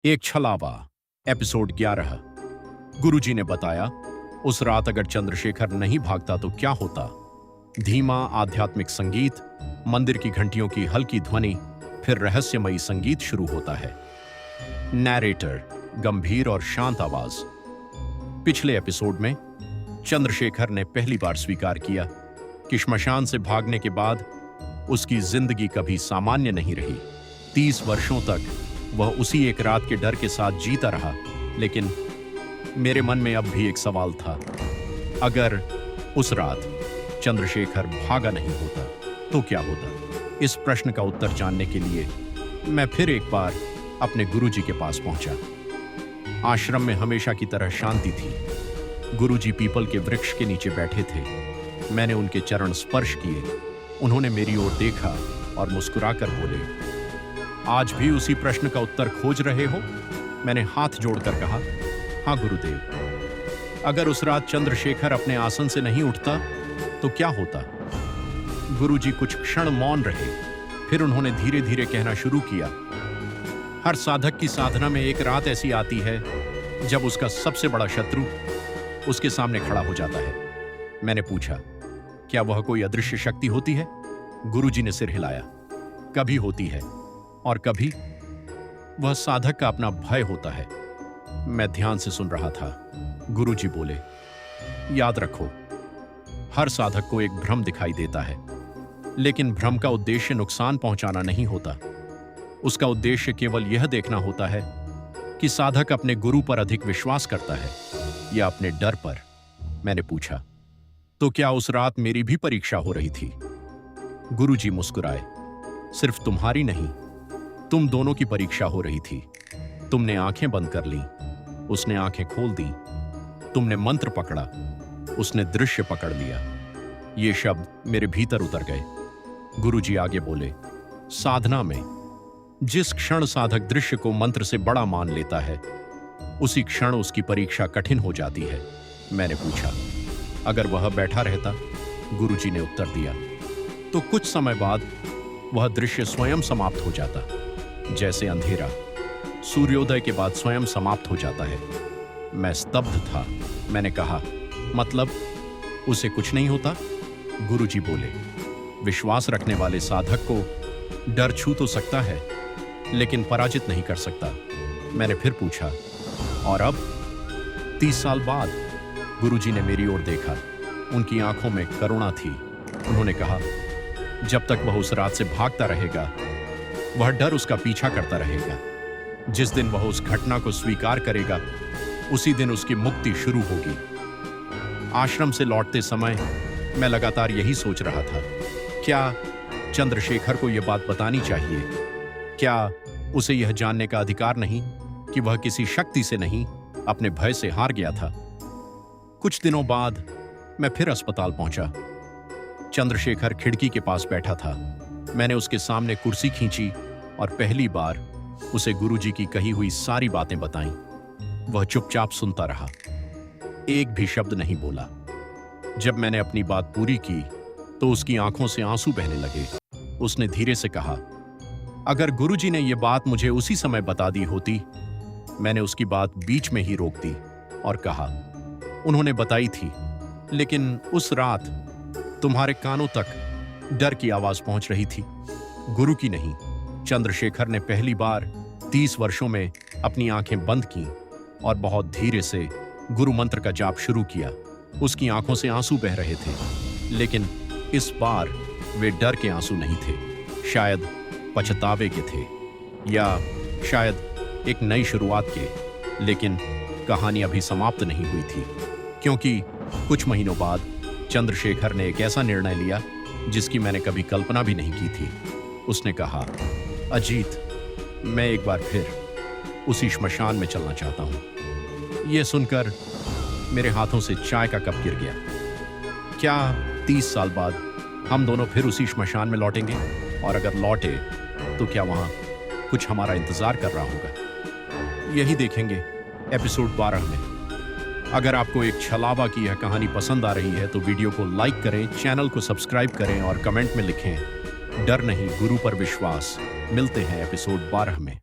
एक छलावा। एपिसोड 11। गुरुजी ने बताया, उस रात अगर चंद्रशेखर नहीं भागता तो क्या होता। धीमा आध्यात्मिक संगीत, मंदिर की घंटियों की हल्की ध्वनि, फिर रहस्यमयी संगीत शुरू होता है। नैरेटर गंभीर और शांत आवाज। पिछले एपिसोड में चंद्रशेखर ने पहली बार स्वीकार किया कि श्मशान से भागने के बाद उसकी जिंदगी कभी सामान्य नहीं रही। 30 वर्षों तक वह उसी एक रात के डर के साथ जीता रहा। लेकिन मेरे मन में अब भी एक सवाल था, अगर उस रात चंद्रशेखर भागा नहीं होता तो क्या होता। इस प्रश्न का उत्तर जानने के लिए मैं फिर एक बार अपने गुरुजी के पास पहुंचा। आश्रम में हमेशा की तरह शांति थी। गुरुजी पीपल के वृक्ष के नीचे बैठे थे। मैंने उनके चरण स्पर्श किए। उन्होंने मेरी ओर देखा और मुस्कुराकर बोले, आज भी उसी प्रश्न का उत्तर खोज रहे हो? मैंने हाथ जोड़कर कहा, हाँ गुरुदेव। अगर उस रात चंद्रशेखर अपने आसन से नहीं उठता तो क्या होता। गुरुजी कुछ क्षण मौन रहे, फिर उन्होंने धीरे धीरे कहना शुरू किया, हर साधक की साधना में एक रात ऐसी आती है जब उसका सबसे बड़ा शत्रु उसके सामने खड़ा हो जाता है। मैंने पूछा, क्या वह कोई अदृश्य शक्ति होती है? गुरुजी ने सिर हिलाया, कभी होती है और कभी वह साधक का अपना भय होता है। मैं ध्यान से सुन रहा था। गुरुजी बोले, याद रखो, हर साधक को एक भ्रम दिखाई देता है, लेकिन भ्रम का उद्देश्य नुकसान पहुंचाना नहीं होता। उसका उद्देश्य केवल यह देखना होता है कि साधक अपने गुरु पर अधिक विश्वास करता है या अपने डर पर। मैंने पूछा, तो क्या उस रात मेरी भी परीक्षा हो रही थी? गुरुजी मुस्कुराए, सिर्फ तुम्हारी नहीं, तुम दोनों की परीक्षा हो रही थी। तुमने आंखें बंद कर लीं, उसने आंखें खोल दी। तुमने मंत्र पकड़ा, उसने दृश्य पकड़ लिया। ये शब्द मेरे भीतर उतर गए। गुरुजी आगे बोले, साधना में जिस क्षण साधक दृश्य को मंत्र से बड़ा मान लेता है, उसी क्षण उसकी परीक्षा कठिन हो जाती है। मैंने पूछा, अगर वह बैठा रहता? गुरुजी ने उत्तर दिया, तो कुछ समय बाद वह दृश्य स्वयं समाप्त हो जाता, जैसे अंधेरा सूर्योदय के बाद स्वयं समाप्त हो जाता है। मैं स्तब्ध था। मैंने कहा, मतलब उसे कुछ नहीं होता? गुरुजी बोले, विश्वास रखने वाले साधक को डर छू तो सकता है, लेकिन पराजित नहीं कर सकता। मैंने फिर पूछा, और अब 30 साल बाद? गुरुजी ने मेरी ओर देखा। उनकी आंखों में करुणा थी। उन्होंने कहा, जब तक वह उस रात से भागता रहेगा, वह डर उसका पीछा करता रहेगा। जिस दिन वह उस घटना को स्वीकार करेगा, उसी दिन उसकी मुक्ति शुरू होगी। आश्रम से लौटते समय मैं लगातार यही सोच रहा था, क्या चंद्रशेखर को यह बात बतानी चाहिए? क्या उसे यह जानने का अधिकार नहीं कि वह किसी शक्ति से नहीं, अपने भय से हार गया था? कुछ दिनों बाद मैं फिर अस्पताल पहुंचा। चंद्रशेखर खिड़की के पास बैठा था। मैंने उसके सामने कुर्सी खींची और पहली बार उसे गुरुजी की कही हुई सारी बातें बताईं। वह चुपचाप सुनता रहा, एक भी शब्द नहीं बोला। जब मैंने अपनी बात पूरी की तो उसकी आंखों से आंसू बहने लगे। उसने धीरे से कहा, अगर गुरुजी ने यह बात मुझे उसी समय बता दी होती। मैंने उसकी बात बीच में ही रोक दी और कहा, उन्होंने बताई थी, लेकिन उस रात तुम्हारे कानों तक डर की आवाज पहुंच रही थी, गुरु की नहीं। चंद्रशेखर ने पहली बार 30 वर्षों में अपनी आंखें बंद की और बहुत धीरे से गुरु मंत्र का जाप शुरू किया। उसकी आंखों से आंसू बह रहे थे, लेकिन इस बार वे डर के आंसू नहीं थे, शायद पछतावे के थे, या शायद एक नई शुरुआत के। लेकिन कहानी अभी समाप्त नहीं हुई थी, क्योंकि कुछ महीनों बाद चंद्रशेखर ने एक ऐसा निर्णय लिया जिसकी मैंने कभी कल्पना भी नहीं की थी। उसने कहा, अजीत, मैं एक बार फिर उसी श्मशान में चलना चाहता हूं। यह सुनकर मेरे हाथों से चाय का कप गिर गया। क्या 30 साल बाद हम दोनों फिर उसी श्मशान में लौटेंगे? और अगर लौटे तो क्या वहां कुछ हमारा इंतजार कर रहा होगा? यही देखेंगे एपिसोड 12 में। अगर आपको एक छलावा की यह कहानी पसंद आ रही है तो वीडियो को लाइक करें, चैनल को सब्सक्राइब करें और कमेंट में लिखें, डर नहीं, गुरु पर विश्वास। मिलते हैं एपिसोड 12 में।